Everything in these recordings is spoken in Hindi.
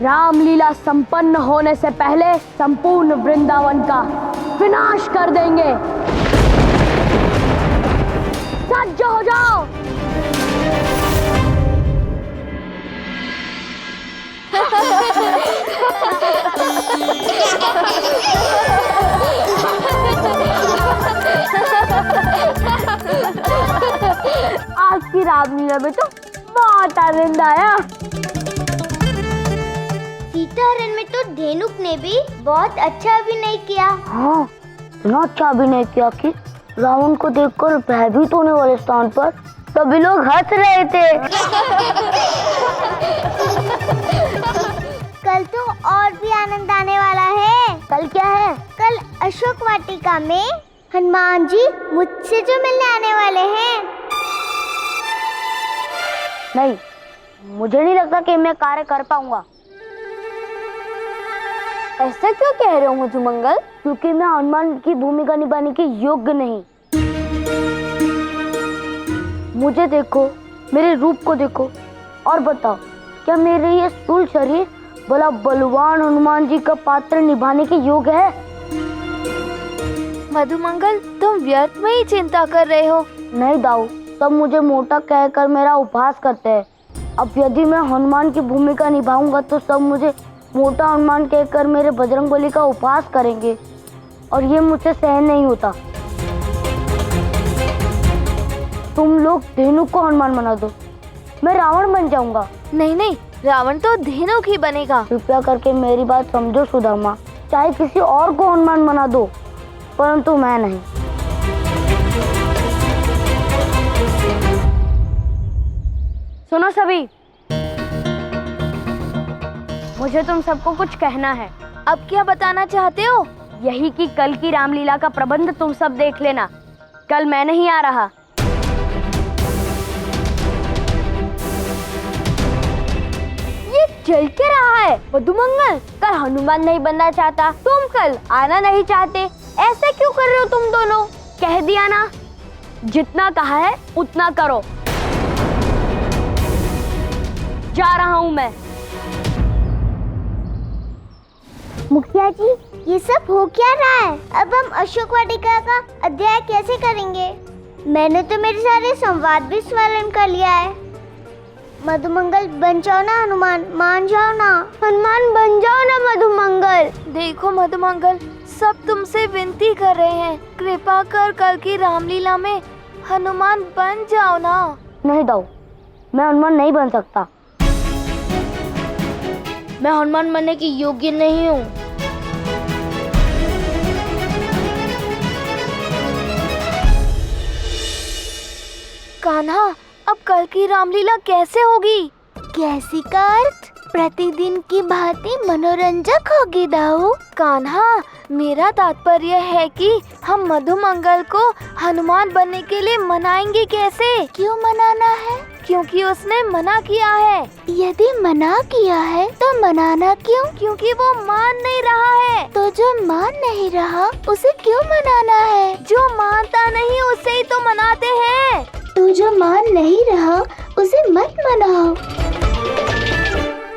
रामलीला संपन्न होने से पहले संपूर्ण वृंदावन का विनाश कर देंगे। सज्ज हो जाओ। आज की रामलीला में तो बहुत आनंद आया। सीताहरण में तो धेनुक ने भी बहुत अच्छा अभिनय किया। हाँ, इतना अच्छा अभिनय किया कि रावण को देखकर भयभीत होने वाले स्थान पर सभी लोग हंस रहे थे। कल तो और भी आनंद आने वाला है। कल क्या है? कल अशोक वाटिका में हनुमान जी मुझसे जो मिलने आने वाले हैं। नहीं, मुझे नहीं लगता कि मैं कार्य कर पाऊंगा। ऐसा क्यों कह रहे हो मधुमंगल? क्योंकि मैं हनुमान की भूमिका निभाने के योग्य नहीं। मुझे देखो, मेरे रूप को देखो और बताओ, क्या मेरे ये स्थूल शरीर भला बलवान हनुमान जी का पात्र निभाने के योग्य है? मधुमंगल, तुम व्यर्थ में ही चिंता कर रहे हो। नहीं दाऊ, सब मुझे मोटा कहकर मेरा उपहास करते हैं। अब यदि मैं हनुमान की भूमिका निभाऊंगा तो सब मुझे मोटा हनुमान कहकर मेरे बजरंगबली का उपहास करेंगे और ये मुझसे सहन नहीं होता। तुम लोग धेनुक को हनुमान बना दो, मैं रावण बन जाऊंगा। नहीं नहीं, रावण तो धेनुक ही बनेगा। कृपया करके मेरी बात समझो सुदामा, चाहे किसी और को हनुमान बना दो, परंतु मैं नहीं। सुनो सभी, मुझे तुम सबको कुछ कहना है। अब क्या बताना चाहते हो? यही कि कल की रामलीला का प्रबंध तुम सब देख लेना। कल मैं नहीं आ रहा। ये चल क्या रहा है? मधुमंगल कल हनुमान नहीं बनना चाहता, तुम कल आना नहीं चाहते, ऐसा क्यों कर रहे हो तुम दोनों? कह दिया ना, जितना कहा है उतना करो। जा रहा हूँ मैं। मुखिया जी, ये सब हो क्या रहा है? अब हम अशोक वाटिका का अध्याय कैसे करेंगे? मैंने तो मेरे सारे संवाद भी स्वर्ण कर लिया है। मधुमंगल बन जाओ ना हनुमान, मान जाओ ना। हनुमान बन जाओ ना मधुमंगल। देखो मधुमंगल, सब तुमसे विनती कर रहे हैं, कृपा कर कल की रामलीला में हनुमान बन जाओ ना। नहीं दाऊ, मैं हनुमान नहीं बन सकता। मैं हनुमान बनने की योग्य नहीं हूँ। कान्हा, अब कल की रामलीला कैसे होगी? कैसी का अर्थ? प्रतिदिन की भांति मनोरंजक होगी दाऊ। कान्हा, मेरा तात्पर्य है कि हम मधुमंगल को हनुमान बनने के लिए मनाएंगे कैसे? क्यों मनाना है? क्योंकि उसने मना किया है। यदि मना किया है तो मनाना क्यों? क्योंकि वो मान नहीं रहा है। तो जो मान नहीं रहा उसे क्यों मनाना है? जो मानता नहीं उसे ही तो मनाते हैं। तू जो मान नहीं रहा उसे मत मनाओ।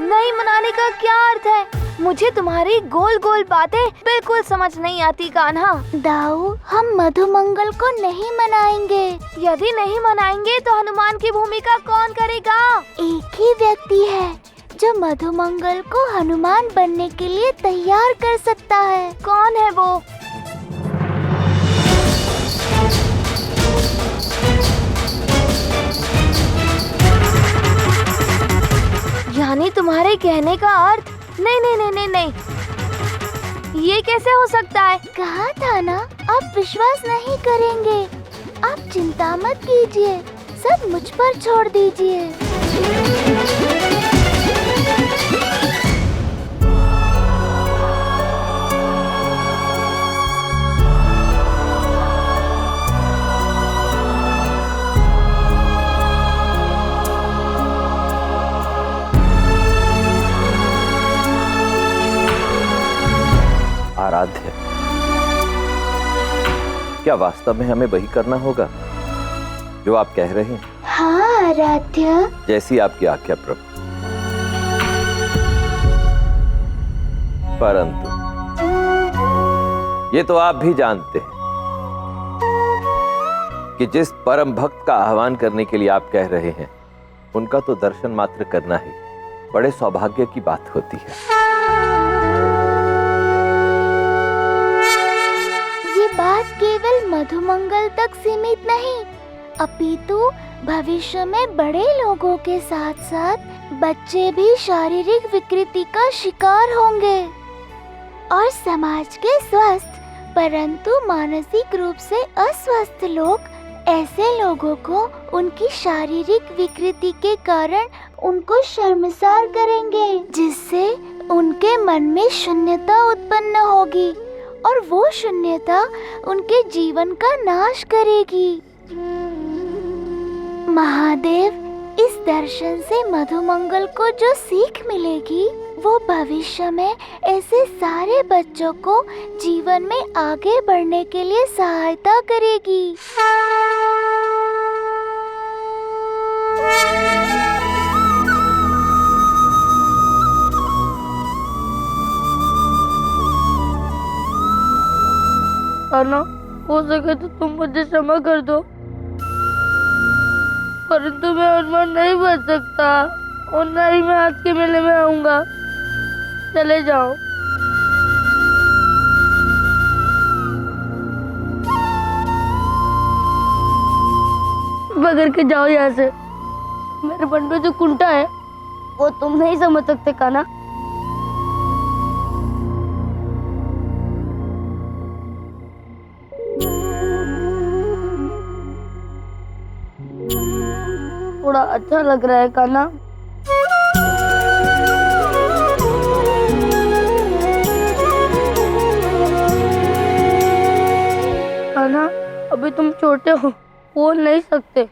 नहीं मनाने का क्या अर्थ है? मुझे तुम्हारी गोल गोल बातें बिल्कुल समझ नहीं आती कान्हा। दाऊ, हम मधुमंगल को नहीं मनाएंगे। यदि नहीं मनाएंगे तो हनुमान की भूमिका कौन करेगा? एक ही व्यक्ति है जो मधुमंगल को हनुमान बनने के लिए तैयार कर सकता है। कौन है वो? यानी तुम्हारे कहने का अर्थ? नहीं नहीं नहीं नहीं नहीं, ये कैसे हो सकता है? कहा था ना, आप विश्वास नहीं करेंगे। आप चिंता मत कीजिए, सब मुझ पर छोड़ दीजिए। आराध्य, क्या वास्तव में हमें वही करना होगा जो आप कह रहे हैं? हाँ आराध्य। जैसी आपकी आज्ञा प्रभु। परंतु ये तो आप भी जानते हैं कि जिस परम भक्त का आह्वान करने के लिए आप कह रहे हैं, उनका तो दर्शन मात्र करना ही बड़े सौभाग्य की बात होती है। ये बात केवल मधुमंगल तक सीमित नहीं, अपितु भविष्य में बड़े लोगों के साथ साथ बच्चे भी शारीरिक विकृति का शिकार होंगे और समाज के स्वस्थ परंतु मानसिक रूप से अस्वस्थ लोग ऐसे लोगों को उनकी शारीरिक विकृति के कारण उनको शर्मसार करेंगे, जिससे उनके मन में शून्यता उत्पन्न होगी और वो शून्यता उनके जीवन का नाश करेगी। महादेव, इस दर्शन से मधुमंगल को जो सीख मिलेगी वो भविष्य में ऐसे सारे बच्चों को जीवन में आगे बढ़ने के लिए सहायता करेगी। अन्ना, हो सके तो तुम मुझे क्षमा कर दो, परंतु मैं हनुमान नहीं बच सकता और न ही मैं आज के मेले में आऊंगा। चले जाओ। पकड़ के जाओ यहाँ से। मेरे मन में जो कुंठा है वो तुम नहीं समझ सकते कान्हा। थोड़ा अच्छा लग रहा है कान्हा। कान्हा, अभी तुम छोटे हो, बोल नहीं सकते,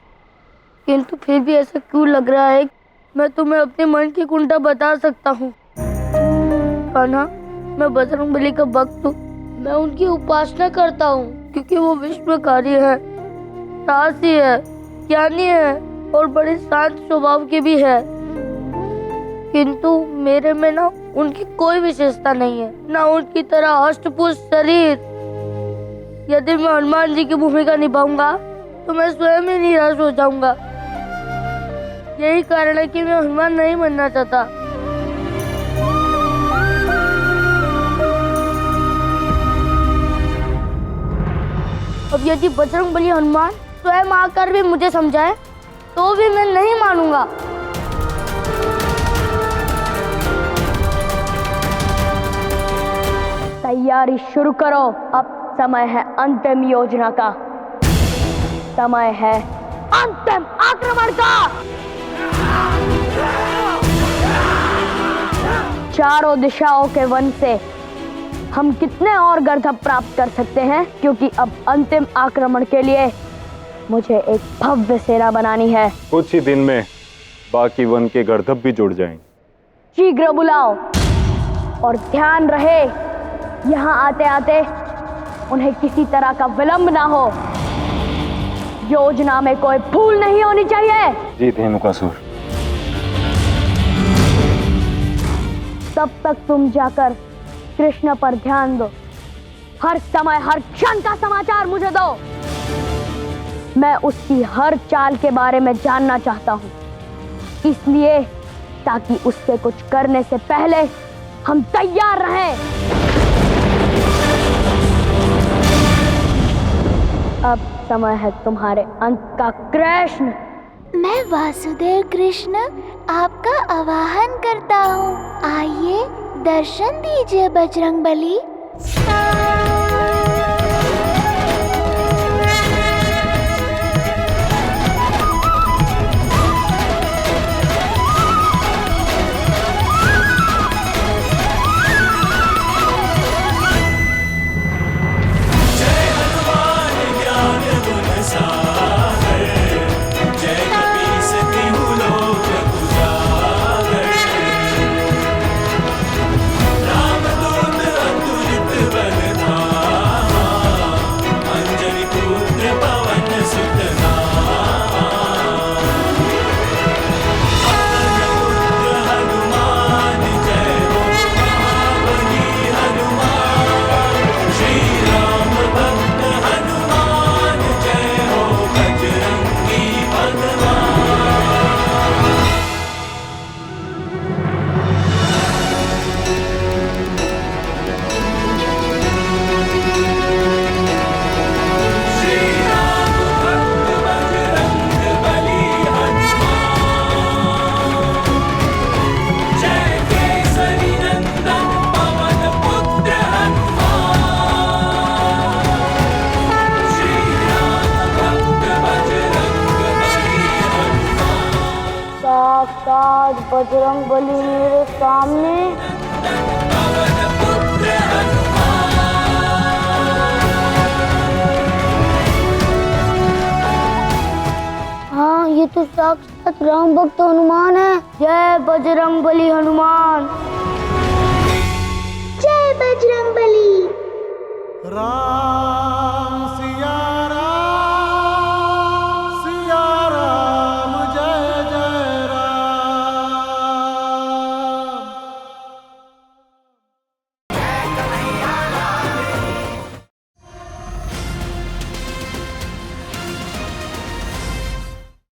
किंतु फिर भी ऐसा क्यों लग रहा है? मैं तुम्हें अपने मन की कुंठा बता सकता हूँ। कान्हा, मैं बजरंगबली का भक्त हूँ। मैं उनकी उपासना करता हूँ क्योंकि वो विश्वकारी है, साहसी है, ज्ञानी है और बड़े शांत स्वभाव के भी है। किंतु मेरे में ना उनकी कोई विशेषता नहीं है, ना उनकी तरह अष्टभुज शरीर। यदि मैं हनुमान जी की भूमिका निभाऊंगा तो मैं स्वयं ही निराश हो जाऊंगा। यही कारण है कि मैं हनुमान नहीं बनना चाहता। अब यदि बजरंगबली हनुमान स्वयं आकर भी मुझे समझाए तो भी मैं नहीं मानूंगा। तैयारी शुरू करो, अब समय है अंतिम योजना का, समय है अंतिम आक्रमण का। चारों दिशाओं के वन से हम कितने और गर्दभ प्राप्त कर सकते हैं, क्योंकि अब अंतिम आक्रमण के लिए मुझे एक भव्य सेना बनानी है। कुछ ही दिन में बाकी वन के गर्दभ भी जुड़ जाएंगे। शीघ्र बुलाओ और ध्यान रहे यहाँ आते आते उन्हें किसी तरह का विलंब ना हो। योजना में कोई भूल नहीं होनी चाहिए। जी धेनुकासुर। तब तक तुम जाकर कृष्ण पर ध्यान दो। हर समय हर क्षण का समाचार मुझे दो। मैं उसकी हर चाल के बारे में जानना चाहता हूँ, इसलिए ताकि उससे कुछ करने से पहले हम तैयार रहें। अब समय है तुम्हारे अंत का। कृष्ण, मैं वासुदेव कृष्ण आपका आवाहन करता हूँ। आइए दर्शन दीजिए बजरंगबली। रामदूत अतुलित बल धाम। बजरंग बली मेरे सामने। हाँ, ये तो साक्षात राम भक्त हनुमान है। जय बजरंग बली हनुमान। जय बजरंग बली। राम